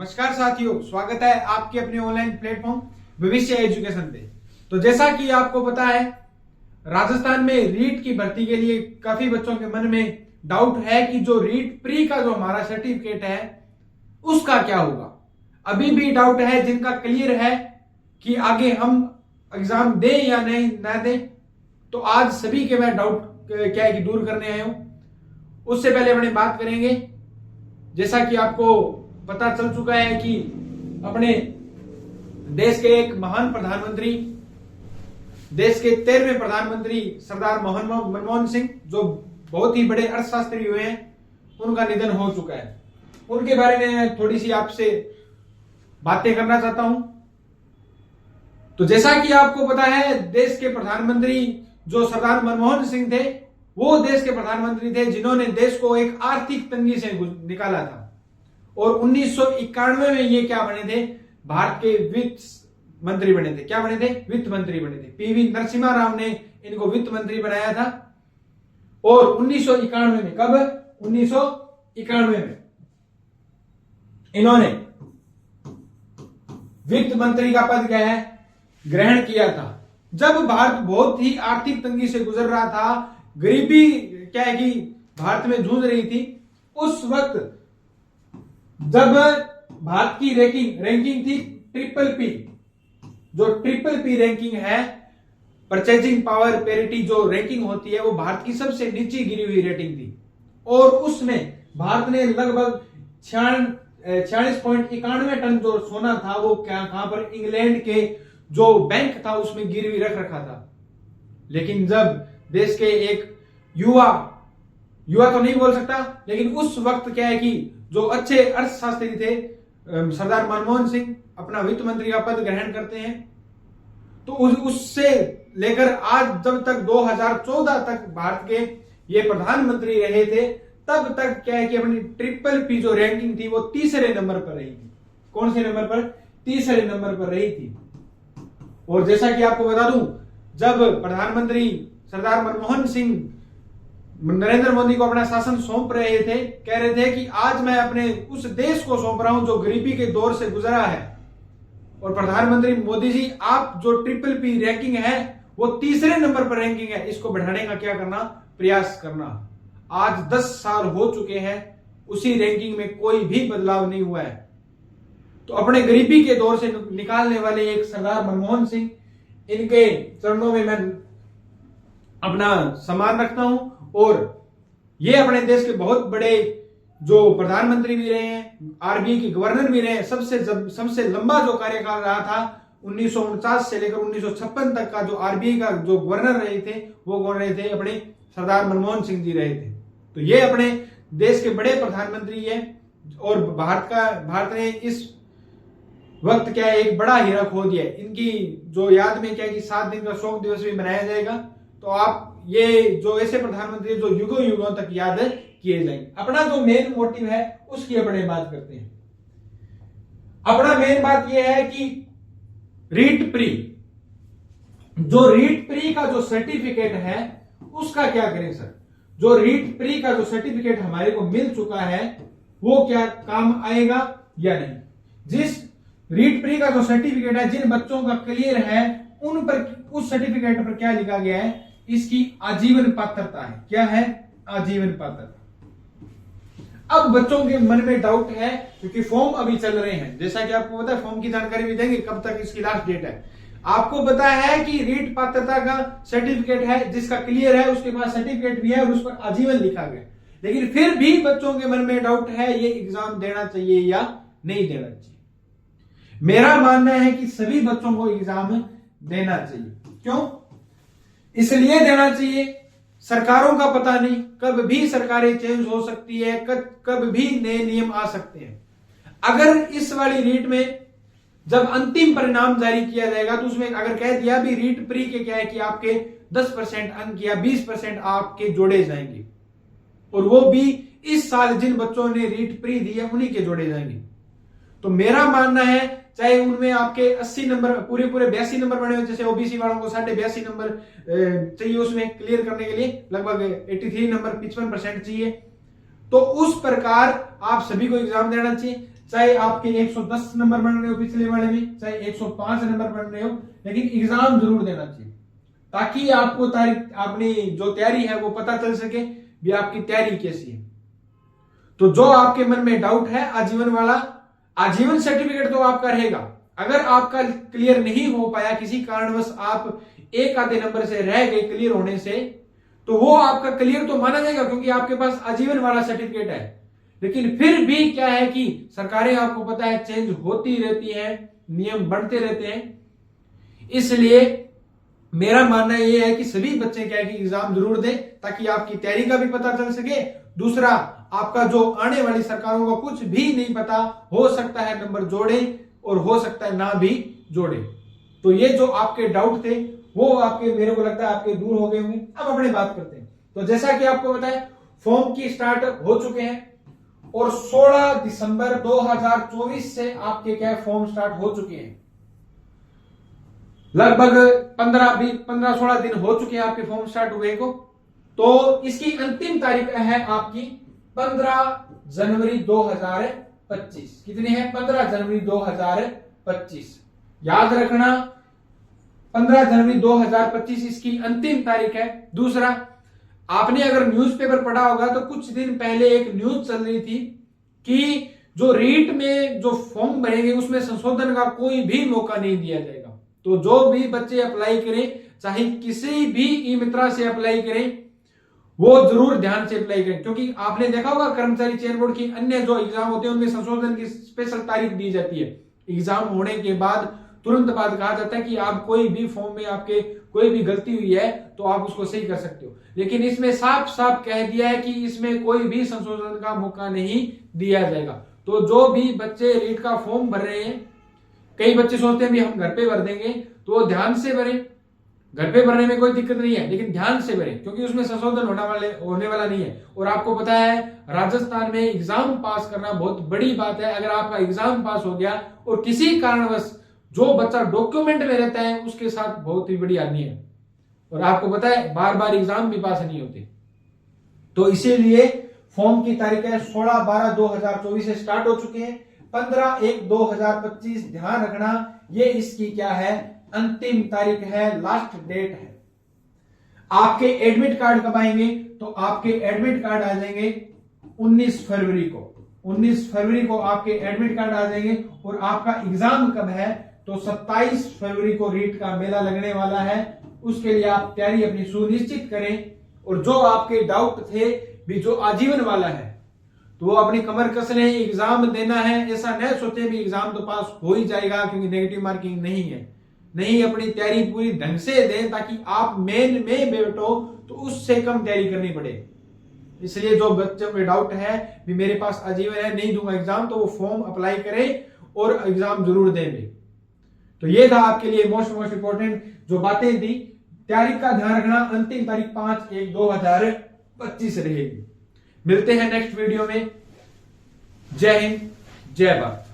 नमस्कार साथियों, स्वागत है आपके अपने ऑनलाइन प्लेटफॉर्म भविष्य एजुकेशन पे। तो जैसा कि आपको पता है, राजस्थान में रीट की भर्ती के लिए काफी बच्चों के मन में डाउट है कि जो रीट प्री का जो हमारा सर्टिफिकेट है उसका क्या होगा। अभी भी डाउट है जिनका क्लियर है कि आगे हम एग्जाम दें या नहीं ना दें। तो आज सभी के मैं डाउट क्या है कि दूर करने आया हूं। उससे पहले अपने बात करेंगे, जैसा कि आपको पता चल चुका है कि अपने देश के एक महान प्रधानमंत्री, देश के 13वें प्रधानमंत्री सरदार मनमोहन सिंह, जो बहुत ही बड़े अर्थशास्त्री हुए हैं, उनका निधन हो चुका है। उनके बारे में थोड़ी सी आपसे बातें करना चाहता हूं। तो जैसा कि आपको पता है, देश के प्रधानमंत्री जो सरदार मनमोहन सिंह थे, वो देश के प्रधानमंत्री थे जिन्होंने देश को एक आर्थिक तंगी से निकाला था। और 1991 में ये क्या बने थे? भारत के वित्त मंत्री बने थे। क्या बने थे? वित्त मंत्री बने थे। पीवी नरसिम्हा राव ने इनको वित्त मंत्री बनाया था। और 1991 में, कब? 1991 में इन्होंने वित्त मंत्री का पद क्या है ग्रहण किया था। जब भारत बहुत ही आर्थिक तंगी से गुजर रहा था, गरीबी क्या है कि भारत में जूझ रही थी, उस वक्त जब भारत की रैंकिंग थी ट्रिपल पी, जो ट्रिपल पी रैंकिंग है, परचेजिंग पावर पैरिटी जो रैंकिंग होती है, वो भारत की सबसे नीचे गिरी हुई रेटिंग थी। और उसमें भारत ने लगभग 46.91 टन जो सोना था वो कहां पर, इंग्लैंड के जो बैंक था उसमें गिरवी रख रखा था। लेकिन जब देश के एक युवा तो नहीं बोल सकता, लेकिन उस वक्त क्या है कि जो अच्छे अर्थशास्त्री थे सरदार मनमोहन सिंह, अपना वित्त मंत्री का पद ग्रहण करते हैं। तो उससे लेकर आज जब तक 2014 तक भारत के ये प्रधानमंत्री रहे थे, तब तक क्या है कि अपनी ट्रिपल पी जो रैंकिंग थी वो तीसरे नंबर पर रही थी। कौन से नंबर पर? तीसरे नंबर पर रही थी। और जैसा कि आपको बता दूं, जब प्रधानमंत्री सरदार मनमोहन सिंह नरेंद्र मोदी को अपना शासन सौंप रहे थे, कह रहे थे कि आज मैं अपने उस देश को सौंप रहा हूं जो गरीबी के दौर से गुजरा है। और प्रधानमंत्री मोदी जी, आप जो ट्रिपल पी रैंकिंग है वो तीसरे नंबर पर रैंकिंग है, इसको बढ़ाने का क्या करना? प्रयास करना। आज 10 साल हो चुके हैं, उसी रैंकिंग में कोई भी बदलाव नहीं हुआ है। तो अपने गरीबी के दौर से निकालने वाले एक सरदार मनमोहन सिंह, इनके चरणों में मैं अपना सम्मान रखता हूं। और ये अपने देश के बहुत बड़े जो प्रधानमंत्री भी रहे हैं, आरबीआई के गवर्नर भी रहे हैं। सबसे लंबा जो कार्यकाल रहा था 1949 से लेकर 1956 तक का जो आरबीआई का जो गवर्नर रहे थे, वो कौन रहे थे? अपने सरदार मनमोहन सिंह जी रहे थे। तो ये अपने देश के बड़े प्रधानमंत्री है। और भारत ने इस वक्त क्या है, एक बड़ा हीरा खो दिया है। इनकी जो याद में क्या है कि 7 दिन का शोक दिवस भी मनाया जाएगा। तो आप ये जो ऐसे प्रधानमंत्री जो युगों युगों तक याद किए जाएंगे। अपना जो मेन मोटिव है उसकी अपने बात करते हैं। अपना मेन बात यह है कि रीट प्री का जो सर्टिफिकेट है उसका क्या करें सर? जो रीट प्री का जो सर्टिफिकेट हमारे को मिल चुका है वो क्या काम आएगा या नहीं? जिस रीट प्री का जो सर्टिफिकेट है, जिन बच्चों का क्लियर है, उन पर उस सर्टिफिकेट पर क्या लिखा गया है? इसकी आजीवन पात्रता है। क्या है? आजीवन पात्रता। अब बच्चों के मन में डाउट है, क्योंकि फॉर्म अभी चल रहे हैं। जैसा कि आपको पता है, फॉर्म की जानकारी भी देंगे कब तक इसकी लास्ट डेट है। आपको पता है कि रीट पात्रता का सर्टिफिकेट है, जिसका क्लियर है उसके पास सर्टिफिकेट भी है और उस पर आजीवन लिखा गया। लेकिन फिर भी बच्चों के मन में डाउट है, ये एग्जाम देना चाहिए या नहीं देना चाहिए। मेरा मानना है कि सभी बच्चों को एग्जाम देना चाहिए। क्यों? इसलिए देना चाहिए, सरकारों का पता नहीं, कब भी सरकारें चेंज हो सकती है, कब भी नए नियम आ सकते हैं। अगर इस वाली रीट में जब अंतिम परिणाम जारी किया जाएगा तो उसमें अगर कह दिया भी रीट प्री के क्या है कि आपके 10% अंक या 20% आपके जोड़े जाएंगे, और वो भी इस साल जिन बच्चों ने रीट प्री दी है उन्हीं के जोड़े जाएंगे। तो मेरा मानना है, चाहे उनमें आपके 80 नंबर पूरे 82 नंबर बने हुए, जैसे ओबीसी वालों को 82.5 नंबर चाहिए उसमें क्लियर करने के लिए, लगभग 83 नंबर 55% चाहिए। तो उस प्रकार आप सभी को एग्जाम देना चाहिए। चाहे आपके 110 नंबर बन रहे हो पिछले वाले में, चाहे 105 नंबर बन रहे हो, लेकिन एग्जाम जरूर देना चाहिए, ताकि आपको अपनी जो तैयारी है वो पता चल सके भी आपकी तैयारी कैसी है। तो जो आपके मन में डाउट है आजीवन वाला, आजीवन सर्टिफिकेट तो आपका रहेगा। अगर आपका क्लियर नहीं हो पाया, किसी कारणवश आप एक आधे नंबर से रह गए क्लियर होने से, तो वो आपका क्लियर तो माना जाएगा क्योंकि आपके पास आजीवन वाला सर्टिफिकेट है। लेकिन फिर भी क्या है कि सरकारें आपको पता है चेंज होती रहती है, नियम बढ़ते रहते हैं, इसलिए मेरा मानना यह है कि सभी बच्चे क्या है कि एग्जाम जरूर दें, ताकि आपकी तैयारी का भी पता चल सके। दूसरा, आपका जो आने वाली सरकारों का कुछ भी नहीं पता, हो सकता है नंबर जोड़े और हो सकता है ना भी जोड़े। तो ये जो आपके डाउट थे वो आपके, मेरे को लगता है आपके दूर हो गए होंगे। अब अपनी बात करते हैं। तो जैसा कि आपको पता है फॉर्म की स्टार्ट हो चुके हैं और 16 दिसंबर 2024 से आपके क्या फॉर्म स्टार्ट हो चुके हैं। लगभग 15-16 दिन हो चुके हैं आपके फॉर्म स्टार्ट हुए को। तो इसकी अंतिम तारीख है आपकी 15 जनवरी 2025। कितनी है? 15 जनवरी 2025। याद रखना 15 जनवरी 2025 इसकी अंतिम तारीख है। दूसरा, आपने अगर न्यूज़पेपर पढ़ा होगा तो कुछ दिन पहले एक न्यूज चल रही थी कि जो रीट में जो फॉर्म भरेंगे उसमें संशोधन का कोई भी मौका नहीं दिया जाएगा। तो जो भी बच्चे अप्लाई करें, चाहे किसी भी ई मित्रा से अप्लाई करें, वो जरूर ध्यान से अप्लाई करें, क्योंकि आपने देखा होगा कर्मचारी चयन बोर्ड की अन्य जो एग्जाम होते हैं उनमें संशोधन की स्पेशल तारीख दी जाती है। एग्जाम होने के बाद तुरंत बाद कहा जाता है कि आप कोई भी फॉर्म में आपके कोई भी गलती हुई है तो आप उसको सही कर सकते हो। लेकिन इसमें साफ साफ कह दिया है कि इसमें कोई भी संशोधन का मौका नहीं दिया जाएगा। तो जो भी बच्चे रीट का फॉर्म भर रहे हैं, कई बच्चे सोचते हैं भी हम घर पे भर देंगे, तो ध्यान से भरें। घर पे भरने में कोई दिक्कत नहीं है, लेकिन ध्यान से भरें क्योंकि उसमें संशोधन होने वाला नहीं है। और आपको पता है राजस्थान में एग्जाम पास करना बहुत बड़ी बात है। अगर आपका एग्जाम पास हो गया और किसी कारणवश जो बच्चा डॉक्यूमेंट में रहता है उसके साथ बहुत ही बड़ी हानि है। और आपको पता है बार बार एग्जाम भी पास नहीं होते। तो इसीलिए फॉर्म की तारीख है 16/12/2024 से स्टार्ट हो चुके हैं। 15/1/2025 ध्यान रखना, ये इसकी क्या है? अंतिम तारीख है, लास्ट डेट है। आपके एडमिट कार्ड कब आएंगे? तो आपके एडमिट कार्ड आ जाएंगे 19 फरवरी को। 19 फरवरी को आपके एडमिट कार्ड आ जाएंगे। और आपका एग्जाम कब है? तो 27 फरवरी को रीट का मेला लगने वाला है। उसके लिए आप तैयारी अपनी सुनिश्चित करें। और जो आपके डाउट थे भी जो आजीवन वाला है, तो वो अपनी कमर कसने एग्जाम देना है। ऐसा न सोचे भी एग्जाम तो पास हो ही जाएगा क्योंकि नेगेटिव मार्किंग नहीं है। नहीं, अपनी तैयारी पूरी ढंग से दें ताकि आप मेन में बैठो तो उससे कम तैयारी करनी पड़े। इसलिए जो बच्चों में डाउट है भी मेरे पास आजीवन है नहीं दूंगा एग्जाम, तो वो फॉर्म अप्लाई करें और एग्जाम जरूर दें भी। तो ये था आपके लिए मोस्ट इंपोर्टेंट जो बातें दी। तैयारी का ध्यान रखना, अंतिम तारीख 5/1/2025 रहेगी। मिलते हैं नेक्स्ट वीडियो में। जय हिंद, जय भारत।